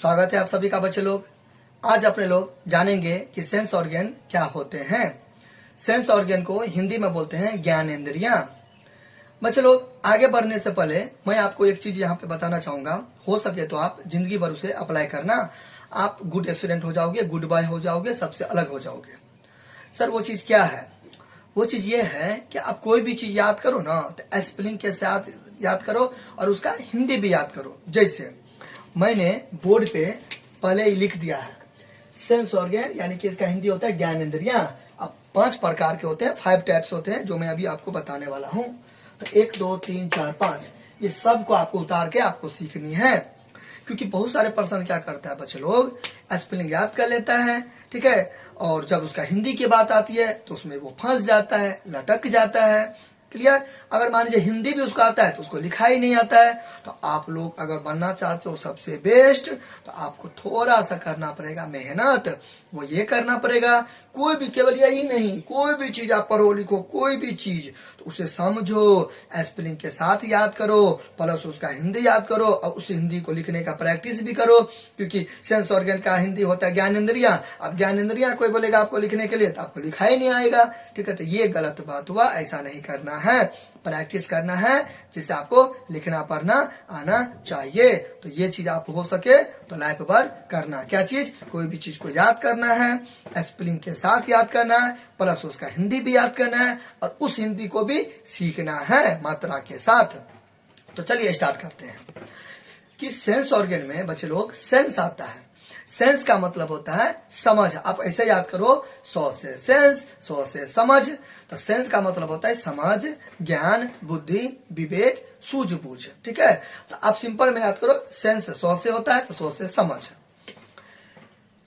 स्वागत है आप सभी का बच्चे लोग। आज अपने लोग जानेंगे कि सेंस ऑर्गन क्या होते हैं। सेंस ऑर्गन को हिंदी में बोलते हैं ज्ञानेंद्रियां। बच्चे लोग, आगे बढ़ने से पहले मैं आपको एक चीज यहाँ पे बताना चाहूंगा। हो सके तो आप जिंदगी भर उसे अप्लाई करना। आप गुड स्टूडेंट हो जाओगे, गुड बॉय हो जाओगे, सबसे अलग हो जाओगे। सर वो चीज क्या है? वो चीज ये है कि आप कोई भी चीज याद करो ना तो स्पेलिंग के साथ याद करो और उसका हिंदी भी याद करो। जैसे मैंने बोर्ड पे पहले ही लिख दिया है सेंस ऑर्गन, यानी कि इसका हिंदी होता है ज्ञानेंद्रियां। अब 5 प्रकार के होते हैं, 5 टाइप्स होते हैं जो मैं अभी आपको बताने वाला हूँ। तो 1 2 3 4 5 ये सब को आपको उतार के आपको सीखनी है। क्योंकि बहुत सारे पर्सन क्या करता है बच्चे लोग, स्पेलिंग याद कर लेता है, ठीक है, और जब उसका हिंदी की बात आती है तो उसमें वो फंस जाता है, लटक जाता है। क्लियर? अगर मान लीजिए हिंदी भी उसको आता है तो उसको लिखा ही नहीं आता है। तो आप लोग अगर बनना चाहते हो सबसे बेस्ट, तो आपको थोड़ा सा करना पड़ेगा मेहनत। वो ये करना पड़ेगा, कोई भी, केवल यही नहीं, कोई भी चीज आप पढ़ो लिखो, कोई भी चीज तो उसे समझो, स्पेलिंग के साथ याद करो, प्लस उसका हिंदी याद करो और उस हिंदी को लिखने का प्रैक्टिस भी करो। क्योंकि सेंस ऑर्गन का हिंदी होता है ज्ञानेंद्रियां। अब ज्ञानेंद्रियां कोई बोलेगा आपको लिखने के लिए तो आपको लिखा ही नहीं आएगा, ठीक है। तो ये गलत बात हुआ, ऐसा नहीं करना है। प्रैक्टिस करना है जिससे आपको लिखना पढ़ना आना चाहिए। तो ये चीज आप हो सके तो लाइफ भर करना। क्या चीज? कोई भी चीज को याद करना है, स्पेलिंग के साथ याद करना है, प्लस उसका हिंदी भी याद करना है और उस हिंदी को भी सीखना है मात्रा के साथ। तो चलिए स्टार्ट करते हैं कि सेंस ऑर्गन में बच्चे लोग सेंस आता है। सेंस का मतलब होता है समझ। आप ऐसे याद करो, 100 से सेंस, 100 से समझ। तो सेंस का मतलब होता है समझ, ज्ञान, बुद्धि, विवेक, सूझबूझ, ठीक है। तो आप सिंपल में याद करो, सेंस 100 से होता है तो 100 से समझ।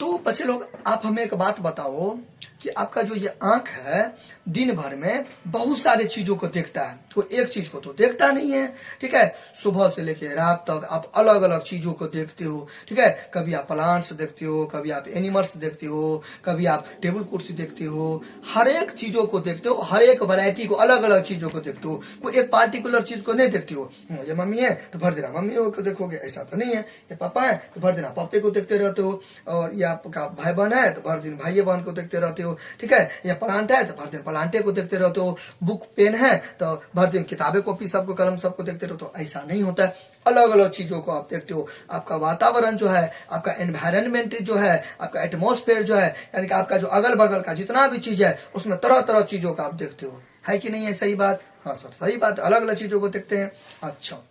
तो बच्चे लोग, आप हमें एक बात बताओ कि आपका जो ये आंख है दिन भर में बहुत सारे चीजों को देखता है, कोई एक चीज को तो देखता नहीं है, ठीक है। सुबह से लेकर रात तक आप अलग अलग चीजों को देखते हो, ठीक है। कभी आप प्लांट्स देखते हो, कभी आप एनिमल्स देखते हो, कभी आप टेबल कुर्सी देखते हो, हर एक चीजों को देखते हो, हर एक वैरायटी को, अलग अलग चीजों को देखते हो। कोई एक पार्टिकुलर चीज को नहीं देखते हो। ये मम्मी है तो भर देना मम्मी को देखोगे, ऐसा तो नहीं है। ये पापा है तो भर देना पापे को देखते रहते हो, और ये आपका भाई बहन है तो भर दिन भाई बहन को देखते रहते हो, ठीक है। या प्लांट है तो भर दिन प्लांटे को देखते रहते हो, बुक पेन है तो भर दिन किताबें कॉपी सबको कलम सबको देखते रहते हो। ऐसा नहीं होता है, अलग अलग चीजों को आप देखते हो। आपका वातावरण जो है, आपका एनवायरनमेंट जो है, आपका एटमॉस्फेयर जो है, यानी कि आपका जो अगल बगल का जितना भी चीज है उसमें तरह तरह चीजों का आप देखते हो। है कि नहीं है? सही बात? हाँ सर सही बात, अलग अलग चीजों को देखते हैं। अच्छा,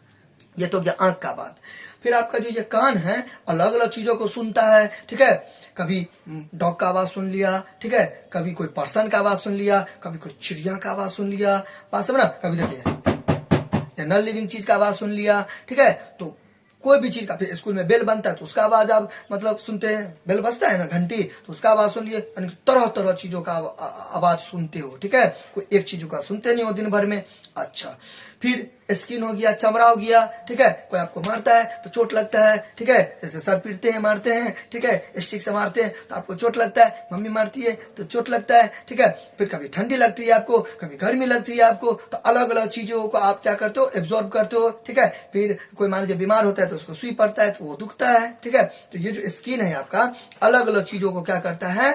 ये तो गया आंख का बात। फिर आपका जो ये कान है अलग अलग चीजों को सुनता है, ठीक है। कभी डॉग का आवाज सुन लिया, ठीक है, कभी कोई पर्सन का आवाज सुन लिया, कभी कोई चिड़िया का आवाज सुन लिया, बात समझना। कभी देखिए नॉन लिविंग चीज का आवाज सुन लिया, ठीक है। तो कोई भी चीज का, फिर स्कूल में बेल बनता है तो उसका आवाज आप मतलब सुनते हैं, बेल बजता है ना घंटी, तो उसका आवाज सुन लिए। तरह तरह चीजों का आवाज सुनते हो, ठीक है। कोई एक चीजों का सुनते नहीं हो दिन भर में। अच्छा, फिर स्किन हो गया, चमड़ा हो गया, ठीक है। कोई आपको मारता है तो चोट लगता है, ठीक है। जैसे सर पीटते हैं, मारते हैं, ठीक है, स्टिक से मारते हैं तो आपको चोट लगता है, मम्मी मारती है तो चोट लगता है, ठीक है। फिर कभी ठंडी लगती है आपको, कभी गर्मी लगती है आपको। तो अलग अलग चीजों को आप क्या करते हो, एब्जॉर्ब करते हो, ठीक है। फिर कोई मान लीजिए बीमार होता है तो उसको सुई पड़ता है तो वो दुखता है, ठीक है। तो ये जो स्किन है आपका, अलग अलग चीजों को क्या करता है,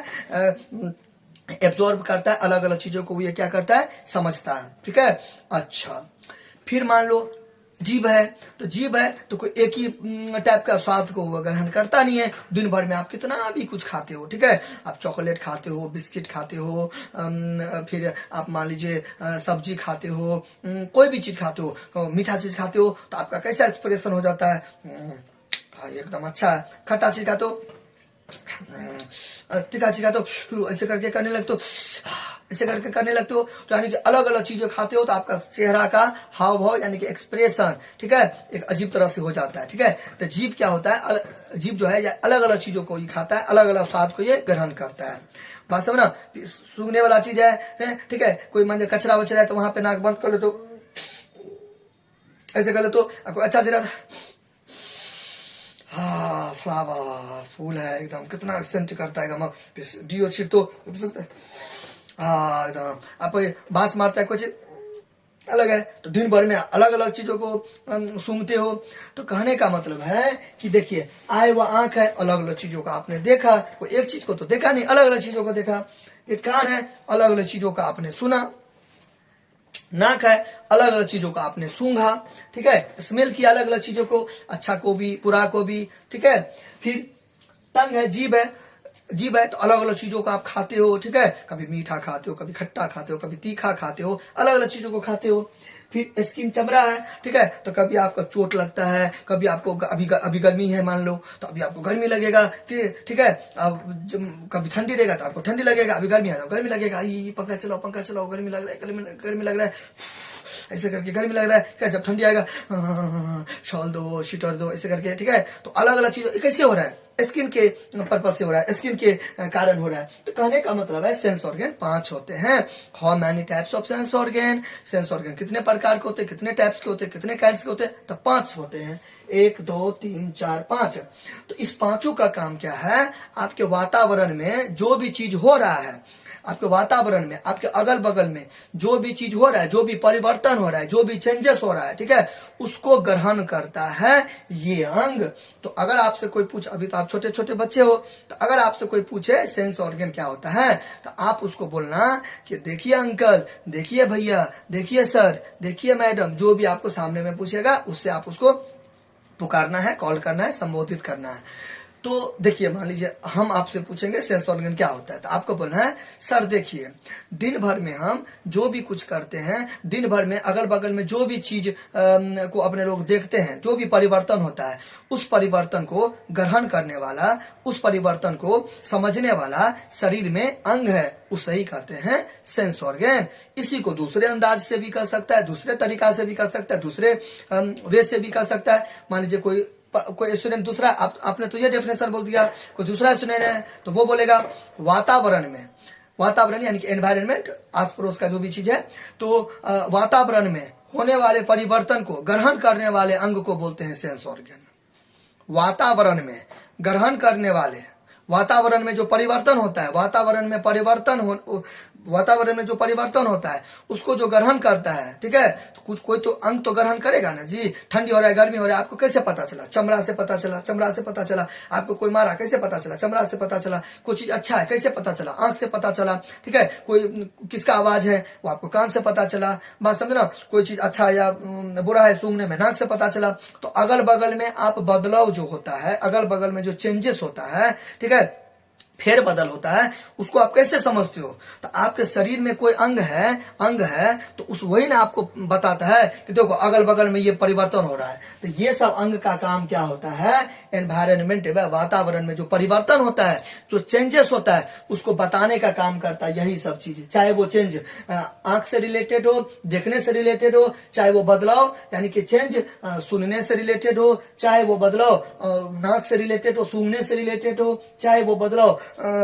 एब्जॉर्ब करता है, अलग अलग चीजों को ये क्या करता है, समझता है, ठीक है। अच्छा, फिर मान लो जीभ है, तो जीभ है तो कोई एक ही टाइप का स्वाद को वो ग्रहण करता नहीं है। दिन भर में आप कितना भी कुछ खाते हो, ठीक है। आप चॉकलेट खाते हो, बिस्किट खाते हो, फिर आप मान लीजिए सब्जी खाते हो, कोई भी चीज खाते हो, मीठा चीज खाते हो तो आपका कैसा एक्सप्रेशन हो जाता है, एकदम अच्छा है। खट्टा चीज खाते हो, तीखा चीज खाते हो, ऐसे करके करने लगते हो, ऐसे करके करने लगते हो। तो यानी कि अलग अलग चीजें खाते हो तो आपका चेहरा का हाव भाव यानी कि एक्सप्रेशन, ठीक है, एक अजीब तरह से हो जाता है, ठीक है। तो जीभ क्या होता है, जीभ जो है अलग अलग चीजों को ये खाता है, अलग अलग स्वाद को ये ग्रहण करता है। बात समझना। सूंघने वाला चीज है, ठीक है। कोई मान कचरा वचरा है तो वहां पे नाक बंद कर ले तो ऐसे कर ले तो आपको अच्छा से, हाँ फ्लावर फूल है एकदम, कितना सेंट करता है, डिओ छिट तो एकदम। आप बांस मारता है कुछ, अलग है। तो दिन भर में अलग अलग चीजों को सूंघते हो। तो कहने का मतलब है कि देखिए, आए वह आंख है, अलग अलग चीजों का आपने देखा, कोई एक चीज को तो देखा नहीं, अलग अलग चीजों को देखा। ये कान है, अलग अलग चीजों का आपने सुना। नाक है, अलग अलग चीजों का आपने सूंघा, ठीक है, स्मेल किया अलग अलग चीजों को, अच्छा को भी बुरा को भी, ठीक है। फिर टंग है, जीभ है, जीभ है तो अलग अलग चीजों का आप खाते हो, ठीक है, कभी मीठा खाते हो, कभी खट्टा खाते हो, कभी तीखा खाते हो, अलग अलग चीजों को खाते हो। फिर स्किन, चमड़ा है, ठीक है, तो कभी आपको चोट लगता है, कभी आपको अभी गर्मी है मान लो तो अभी आपको गर्मी लगेगा, ठीक है। अब कभी ठंडी रहेगा तो आपको ठंडी लगेगा, अभी गर्मी है तो गर्मी लगेगा, पंखा चलाओ गर्मी लग रहा है, गर्मी लग रहा है, ऐसे करके गर्मी लग रहा है, क्या जब ठंडी आएगा शॉल दो, शीटर दो, ऐसे करके, ठीक है। तो अलग अलग चीज कैसे हो रहा है, स्किन के पर्पज से हो रहा है, स्किन के कारण हो रहा है। तो कहने का मतलब है सेंस ऑर्गन 5 होते हैं। How many types of sense organ, sense organ कितने प्रकार के होते हैं, कितने टाइप्स के होते हैं, कितने काइंड्स के होते हैं, तो 5 होते हैं, 1 2 3 4 5। तो इस पांचों का काम क्या है, आपके वातावरण में जो भी चीज हो रहा है, आपके वातावरण में, आपके अगल बगल में जो भी चीज हो रहा है, जो भी परिवर्तन हो रहा है, जो भी चेंजेस हो रहा है, ठीक है, उसको ग्रहण करता है ये अंग। तो अगर आपसे कोई पूछे, अभी तो आप छोटे छोटे बच्चे हो, तो अगर आपसे कोई पूछे सेंस ऑर्गन क्या होता है, तो आप उसको बोलना कि देखिए अंकल, देखिए भैया, देखिए सर, देखिए मैडम, जो भी आपको सामने में पूछेगा उससे आप उसको पुकारना है, कॉल करना है, संबोधित करना है। तो देखिए, मान लीजिए हम आपसे पूछेंगे सेंस ऑर्गन क्या होता है, तो आपको बोलना है सर देखिए, दिन भर में हम जो भी कुछ करते हैं, दिन भर में अगल बगल में जो भी चीज को अपने लोग देखते हैं, जो भी परिवर्तन होता है, उस परिवर्तन को ग्रहण करने वाला, उस परिवर्तन को समझने वाला शरीर में अंग है, उसे ही कहते हैं सेंस ऑर्गन। इसी को दूसरे अंदाज से भी कर सकता है, दूसरे तरीका से भी कर सकता है, दूसरे वे से भी कर सकता है। मान लीजिए कोई स्टूडेंट दूसरा, आपने तो ये डेफिनेशन बोल दिया, कोई दूसरा स्टूडेंट है तो वो बोलेगा वातावरण में, वातावरण यानी कि एनवायरनमेंट, आस पड़ोस का जो भी चीज है, तो वातावरण में होने वाले परिवर्तन को ग्रहण करने वाले अंग को बोलते हैं सेंस ऑर्गन। वातावरण में ग्रहण करने वाले, वातावरण में जो परिवर्तन होता है, वातावरण में जो परिवर्तन होता है उसको जो ग्रहण करता है, ठीक है, तो कोई तो अंग तो ग्रहण करेगा ना जी। ठंडी हो रहा है, गर्मी हो रहा है, आपको कैसे पता चला, चमड़ा से पता चला, चमड़ा से पता चला। आपको कोई मारा, कैसे पता चला, चमड़ा से पता चला। कोई चीज अच्छा है, कैसे पता चला, आंख से पता चला, ठीक है। कोई किसका आवाज है वो आपको कान से पता चला, बात समझ ना। कोई चीज अच्छा या बुरा है सूंघने में, नाक से पता चला। तो अगल बगल में आप बदलाव जो होता है, अगल बगल में जो चेंजेस होता है, ठीक है, फेर बदल होता है, उसको आप कैसे समझते हो, तो आपके शरीर में कोई अंग है तो उस वही ना आपको बताता है कि देखो अगल बगल में ये परिवर्तन हो रहा है। तो ये सब अंग का काम क्या होता है, एनवायरनमेंट, वातावरण में जो परिवर्तन होता है, जो चेंजेस होता है, उसको बताने का काम करता है यही सब चीज। चाहे वो चेंज आंख से रिलेटेड हो, देखने से रिलेटेड हो, चाहे वो बदलाव यानी कि चेंज सुनने से रिलेटेड हो, चाहे वो बदलाव नाक से रिलेटेड हो, सूंघने से रिलेटेड हो, चाहे वो बदलाव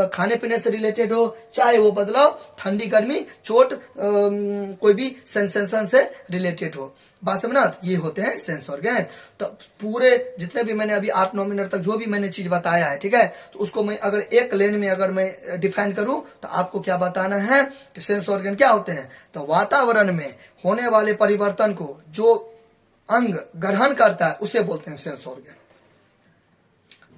खाने पीने से रिलेटेड हो, चाहे वो बदलाव ठंडी गर्मी चोट कोई भी सेंसेशन से रिलेटेड हो। बात समझना, ये होते हैं सेंस ऑर्गन। तो पूरे जितने भी मैंने अभी 8-9 मिनट तक जो भी मैंने चीज बताया है, ठीक है, तो उसको मैं अगर एक लेन में अगर मैं डिफाइन करूं तो आपको क्या बताना है कि सेंस ऑर्गन क्या होते हैं। तो वातावरण में होने वाले परिवर्तन को जो अंग ग्रहण करता है उसे बोलते हैं सेंस ऑर्गन।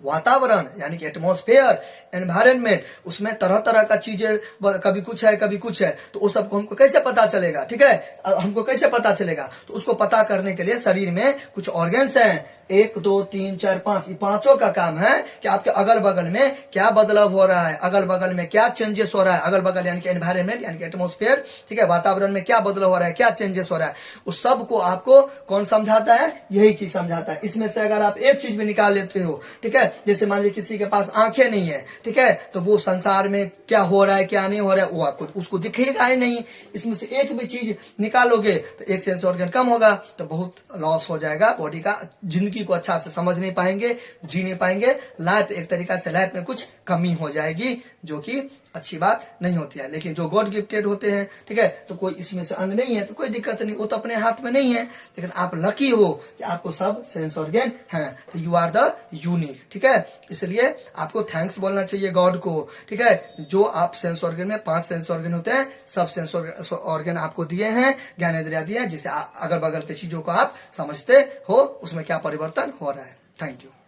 वातावरण यानी कि एटमॉस्फेयर, एनवायरनमेंट, उसमें तरह तरह का चीजें, कभी कुछ है कभी कुछ है, तो वो सबको हमको कैसे पता चलेगा, ठीक है, हमको कैसे पता चलेगा। तो उसको पता करने के लिए शरीर में कुछ ऑर्गन्स हैं, 1 2 3 4 5, ये पांचों का काम है कि आपके अगल बगल में क्या बदलाव हो रहा है, अगल बगल में क्या चेंजेस हो रहा है, अगल बगल यानी कि एनवायरनमेंट यानी कि एटमॉस्फेयर, ठीक है, वातावरण में क्या बदलाव हो रहा है, क्या चेंजेस हो रहा है, उस सब को आपको कौन समझाता है, यही चीज समझाता है। इसमें से अगर आप एक चीज भी निकाल लेते हो, ठीक है, जैसे मान लीजिए किसी के पास आंखें नहीं है, ठीक है, तो वो संसार में क्या हो रहा है क्या नहीं हो रहा है वो आपको उसको दिखेगा ही नहीं। इसमें से एक भी चीज निकालोगे तो एक सेंस ऑर्गन कम होगा, तो बहुत लॉस हो जाएगा बॉडी का, जिंदगी जिंदगी को अच्छा से समझ नहीं पाएंगे, जी नहीं पाएंगे। लाइफ एक तरीका से लाइफ में कुछ कमी हो जाएगी, जो कि अच्छी बात नहीं होती है। लेकिन जो गॉड गिफ्टेड होते हैं, ठीक है, तो कोई इसमें से अंग नहीं है तो कोई दिक्कत नहीं, वो तो अपने हाथ में नहीं है। लेकिन आप लकी हो कि आपको सब सेंस ऑर्गन हैं, तो यू आर द यूनिक, ठीक है। इसलिए आपको थैंक्स बोलना चाहिए गॉड को, ठीक है। जो आप सेंस ऑर्गन में 5 सेंस ऑर्गन होते हैं, सब सेंस ऑर्गन आपको दिए हैं, ज्ञानेंद्रियां दिए हैं, जिससे अगल बगल की चीजों को आप समझते हो उसमें क्या परिवर्तन हो रहा है। Thank you.